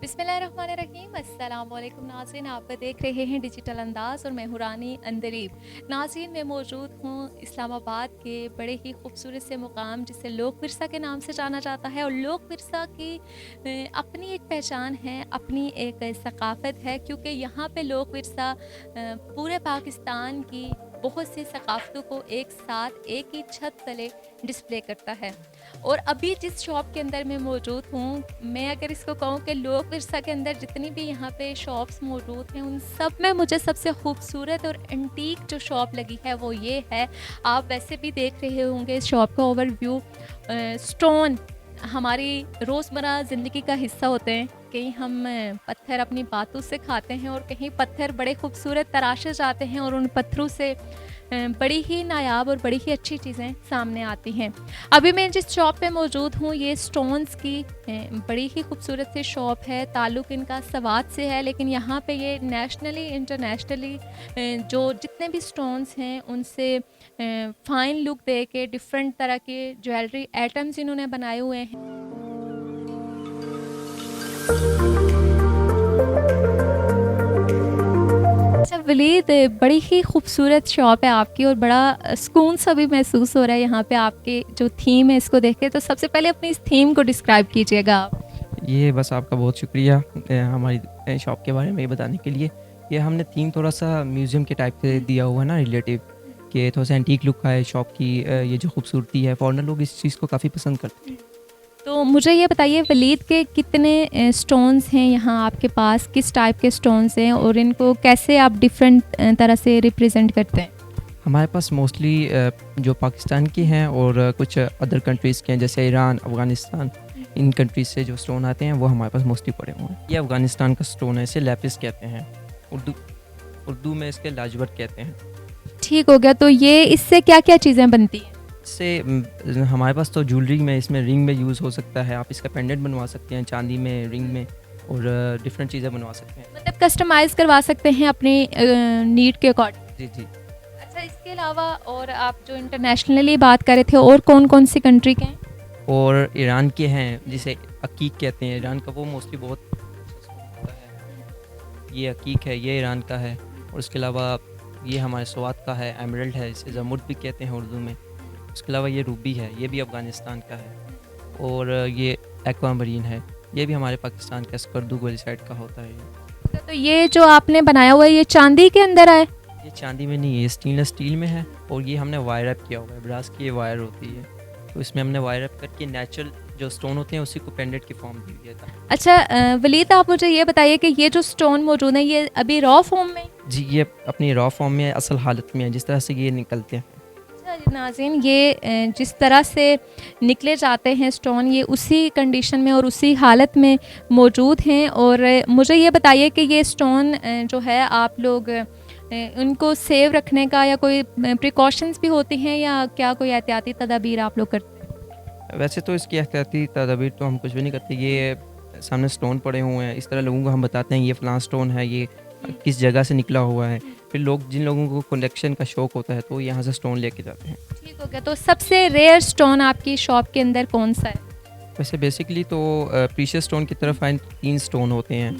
बिस्मिल्लाहिर्रहमानिर्रहीम अस्सलाम वालेकुम नाज़रीन, आप देख रहे हैं डिजिटल अंदाज़ और मैं हूँ रानी अंदरीब। नाज़रीन, मैं मौजूद हूँ इस्लामाबाद के बड़े ही खूबसूरत से मुकाम जिसे लोक विरसा के नाम से जाना जाता है। और लोक विरसा की अपनी एक पहचान है, अपनी एक सकाफ़त है, क्योंकि यहाँ पे लोक विरसा पूरे पाकिस्तान की बहुत सी सकाफ़तों को एक साथ एक ही छत तले डिस्प्ले करता है। और अभी जिस शॉप के अंदर मैं मौजूद हूँ, मैं अगर इसको कहूँ कि लोक विरसा के अंदर जितनी भी यहाँ पे शॉप्स मौजूद हैं, उन सब में मुझे सबसे खूबसूरत और एंटीक जो शॉप लगी है वो ये है। आप वैसे भी देख रहे होंगे इस शॉप का ओवरव्यू। स्टोन हमारी रोज़मर्रा ज़िंदगी का हिस्सा होते हैं। कहीं हम पत्थर अपनी बातों से खाते हैं और कहीं पत्थर बड़े खूबसूरत तराशे जाते हैं और उन पत्थरों से बड़ी ही नायाब और बड़ी ही अच्छी चीज़ें सामने आती हैं। अभी मैं जिस शॉप पे मौजूद हूँ, ये स्टोन्स की बड़ी ही खूबसूरत सी शॉप है। ताल्लुक़ इनका सवात से है, लेकिन यहाँ पे ये नेशनली इंटरनेशनली जो जितने भी स्टोन्स हैं उनसे फ़ाइन लुक दे के डिफरेंट तरह के ज्वेलरी आइटम्स इन्होंने बनाए हुए हैं। अच्छा वलीद, बड़ी ही खूबसूरत शॉप है आपकी और बड़ा सुकून सा भी महसूस हो रहा है यहाँ पे आपके जो थीम है इसको देख के। तो सबसे पहले अपनी इस थीम को डिस्क्राइब कीजिएगा आप। ये बस आपका बहुत शुक्रिया हमारी शॉप के बारे में ये बताने के लिए। ये हमने थीम थोड़ा-सा म्यूज़ियम के टाइप से दिया हुआ है ना, रिलेटिव, कि थोड़ा-सा एंटीक लुक का है शॉप की। ये जो खूबसूरती है, फ़ॉरेनर लोग इस चीज़ को काफ़ी पसंद करते हैं। तो मुझे ये बताइए वलीद के कितने स्टोन्स हैं यहाँ आपके पास, किस टाइप के स्टोन्स हैं और इनको कैसे आप डिफरेंट तरह से रिप्रेजेंट करते हैं? हमारे पास मोस्टली जो पाकिस्तान के हैं और कुछ अदर कंट्रीज़ के हैं, जैसे ईरान, अफ़गानिस्तान, इन कंट्रीज़ से जो स्टोन आते हैं वो हमारे पास मोस्टली पड़े हुए हैं। ये अफ़गानिस्तान का स्टोन है, इसे लैपिस कहते हैं। उर्दू उर्दू में इसके लाजवर्द कहते हैं। ठीक हो गया। तो ये इससे क्या-क्या चीज़ें बनती हैं? इससे हमारे पास तो ज्वेलरी में, इसमें रिंग में यूज़ हो सकता है। आप इसका पेंडेंट बनवा सकते हैं चांदी में, रिंग में, और डिफरेंट चीज़ें बनवा सकते हैं। मतलब कस्टमाइज़ करवा सकते हैं अपनी नीड के अकॉर्डिंग। जी, जी। अच्छा, इसके अलावा और आप जो इंटरनेशनली बात कर रहे थे, और कौन-कौन सी कंट्री के हैं? और ईरान के हैं, जिसे अकीक कहते हैं। ईरान का वो मोस्टली बहुत होता है। ये अकीक है, ये ईरान का है। और उसके अलावा ये हमारे स्वात का है, एमरल्ड है, इसे ज़मुर्द भी कहते हैं उर्दू में। उसके अलावा ये रूबी है, ये भी अफ़गानिस्तान का है। और ये एक्वामरीन है, ये भी हमारे पाकिस्तान का स्कर्दू वाली साइड का होता है ये। तो ये जो आपने बनाया हुआ है, ये चांदी के अंदर है? ये चांदी में नहीं है, ये स्टेनलेस स्टील में है। और ये हमने वायर अप किया हुआ है, ब्रास की ये वायर होती है, तो इसमें हमने वायर अप करके नेचुरल जो स्टोन होते हैं उसी को पेंडेंट की फॉर्म दी गया था। अच्छा वलीद, आप मुझे ये बताइए कि ये जो स्टोन मौजूद है, ये अभी रॉ फॉर्म में? जी, ये अपनी रॉ फॉर्म में, असल हालत में है, जिस तरह से ये निकलते हैं। अच्छा जी नाज़रीन, ये जिस तरह से निकले जाते हैं स्टोन, ये उसी कंडीशन में और उसी हालत में मौजूद हैं। और मुझे ये बताइए कि ये स्टोन जो है आप लोग उनको सेव रखने का या कोई प्रिकॉशंस भी होती हैं, या क्या कोई एहतियाती तदाबीर आप लोग करते हैं? वैसे तो इसकी एहतियाती तदाबीर तो हम कुछ भी नहीं करते। ये सामने स्टोन पड़े हुए हैं, इस तरह लोगों को हम बताते हैं ये फ़लाँ स्टोन है, ये किस जगह से निकला हुआ है। फिर लोग, जिन लोगों को कलेक्शन का शौक़ होता है, तो यहाँ से स्टोन लेके जाते हैं। ठीक हो गया। तो सबसे रेयर स्टोन आपकी शॉप के अंदर कौन-सा है? वैसे बेसिकली तो प्रीशियस स्टोन की तरफ आए 3 स्टोन होते हैं,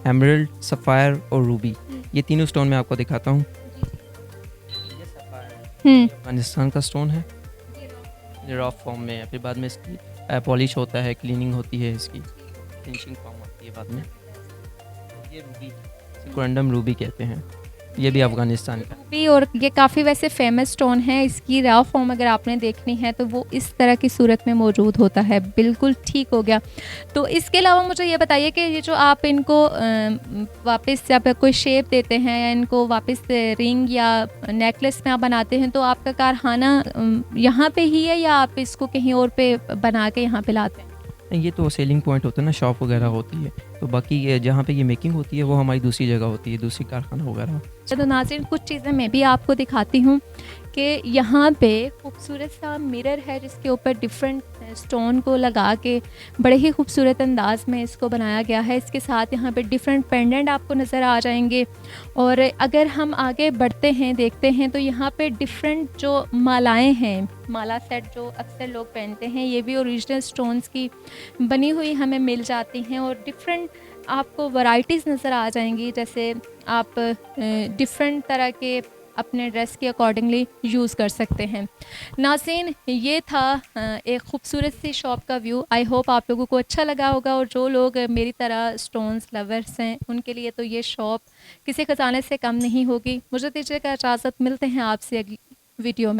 एमरल्ड, सफ़ायर और रूबी। ये तीनों स्टोन मैं आपको दिखाता हूँ। ये सफ़ायर है, हुँ। अफ़गानिस्तान का स्टोन है, ये रॉ फॉर्म में है। फिर बाद में इसकी पॉलिश होता है, क्लीनिंग होती है, इसकी फिनिशिंग फॉर्म आती है बाद में। ये रूबी, इसे कोरंडम रूबी कहते हैं, ये भी अफ़गानिस्तान का है। भी, और ये काफ़ी वैसे फेमस स्टोन है। इसकी रॉ फॉर्म अगर आपने देखनी है तो वो इस तरह की सूरत में मौजूद होता है। बिल्कुल ठीक हो गया। तो इसके अलावा मुझे ये बताइए कि ये जो आप इनको वापस जब कोई शेप देते हैं या इनको वापस रिंग या नेकलेस में आप बनाते हैं, तो आपका कारखाना यहाँ पे ही है या आप इसको कहीं और पे बना के यहाँ पे लाते हैं? नहीं, ये तो सेलिंग पॉइंट होता है ना, शॉप वगैरह होती है। तो बाकी ये जहाँ पे ये मेकिंग होती है वो हमारी दूसरी जगह होती है, दूसरी कारखाना वगैरह। तो नाज़रीन, कुछ चीज़ें मैं भी आपको दिखाती हूँ कि यहाँ पे खूबसूरत सा मिरर है जिसके ऊपर डिफरेंट स्टोन को लगा के बड़े ही खूबसूरत अंदाज में इसको बनाया गया है। इसके साथ यहाँ पे डिफरेंट पेंडेंट आपको नज़र आ जाएंगे। और अगर हम आगे बढ़ते हैं, देखते हैं, तो यहाँ पे डिफरेंट जो मालाएँ हैं, माला सेट जो अक्सर लोग पहनते हैं, ये भी ओरिजिनल स्टोन्स की बनी हुई हमें मिल जाती हैं। और डिफरेंट आपको वैराइटीज़ नज़र आ जाएंगी, जैसे आप डिफरेंट तरह के अपने ड्रेस के अकॉर्डिंगली यूज़ कर सकते हैं। नाज़रीन, ये था एक खूबसूरत सी शॉप का व्यू। आई होप आप लोगों को अच्छा लगा होगा, और जो लोग मेरी तरह स्टोन्स लवर्स हैं उनके लिए तो ये शॉप किसी ख़जाने से कम नहीं होगी। मुझे दीजिएगा इजाज़त, मिलते हैं आपसे अगली वीडियो में।